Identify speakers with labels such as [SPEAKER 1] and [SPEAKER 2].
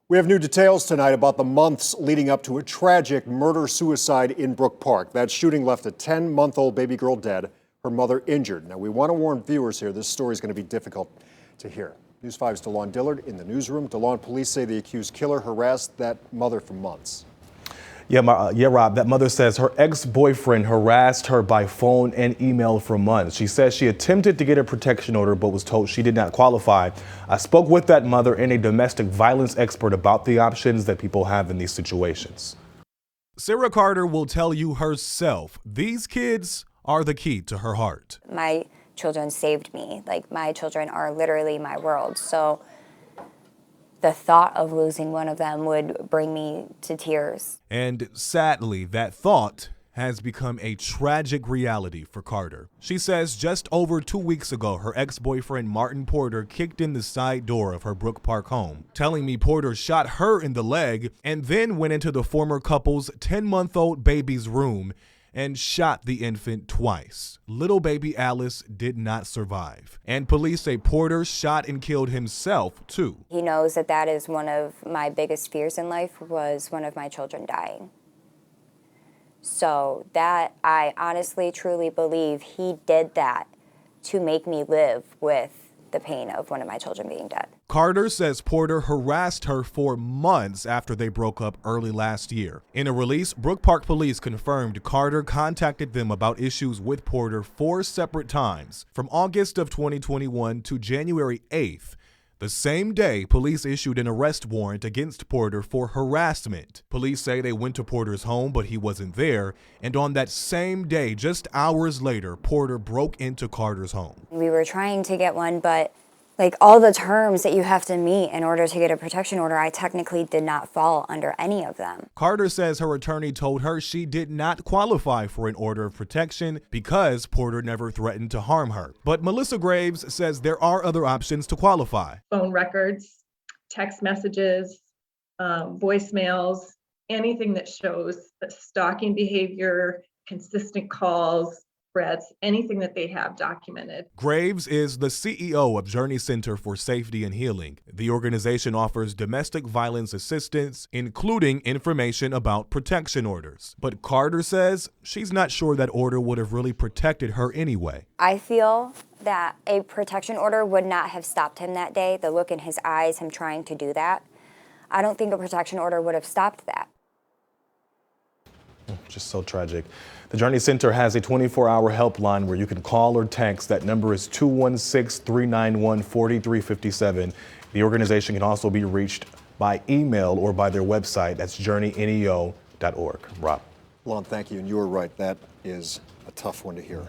[SPEAKER 1] We have new details tonight about the months leading up to a tragic murder-suicide in Brook Park. That shooting left a 10-month-old baby girl dead, her mother injured. Now, we want to warn viewers here, this story is going to be difficult to hear. News 5's DeLon Dillard in the newsroom. DeLon, police say the accused killer harassed that mother for months.
[SPEAKER 2] Yeah, Rob, that mother says her ex-boyfriend harassed her by phone and email for months. She says she attempted to get a protection order but was told she did not qualify. I spoke with that mother and a domestic violence expert about the options that people have in these situations.
[SPEAKER 3] Sarah Carter will tell you herself, these kids are the key to her heart.
[SPEAKER 4] My children saved me. Like, my children are literally my world. So the thought of losing one of them would bring me to tears.
[SPEAKER 3] And sadly, that thought has become a tragic reality for Carter. She says just over 2 weeks ago, her ex-boyfriend Martin Porter kicked in the side door of her Brook Park home, telling me Porter shot her in the leg and then went into the former couple's 10-month-old baby's room and shot the infant twice. Little baby Alice did not survive. And police say Porter shot and killed himself, too.
[SPEAKER 4] He knows that that is one of my biggest fears in life, was one of my children dying. So that, I honestly, truly believe he did that to make me live with the pain of one of my children being dead.
[SPEAKER 3] Carter says Porter harassed her for months after they broke up early last year. In a release, Brook Park police confirmed Carter contacted them about issues with Porter 4 separate times, from August of 2021 to January 8th. The same day, police issued an arrest warrant against Porter for harassment. Police say they went to Porter's home, but he wasn't there. And on that same day, just hours later, Porter broke into Carter's home.
[SPEAKER 4] We were trying to get one, but like all the terms that you have to meet in order to get a protection order, I technically did not fall under any of them.
[SPEAKER 3] Carter says her attorney told her she did not qualify for an order of protection because Porter never threatened to harm her. But Melissa Graves says there are other options to qualify.
[SPEAKER 5] Phone records, text messages, voicemails, anything that shows stalking behavior, consistent calls, threats, anything that they have documented.
[SPEAKER 3] Graves is the CEO of Journey Center for Safety and Healing. The organization offers domestic violence assistance, including information about protection orders. But Carter says she's not sure that order would have really protected her anyway.
[SPEAKER 4] I feel that a protection order would not have stopped him that day. The look in his eyes, him trying to do that. I don't think a protection order would have stopped that.
[SPEAKER 2] Just so tragic. The Journey Center has a 24-hour helpline where you can call or text. That number is 216-391-4357. The organization can also be reached by email or by their website. That's journeyneo.org. Rob.
[SPEAKER 1] Lon, thank you. And you were right. That is a tough one to hear.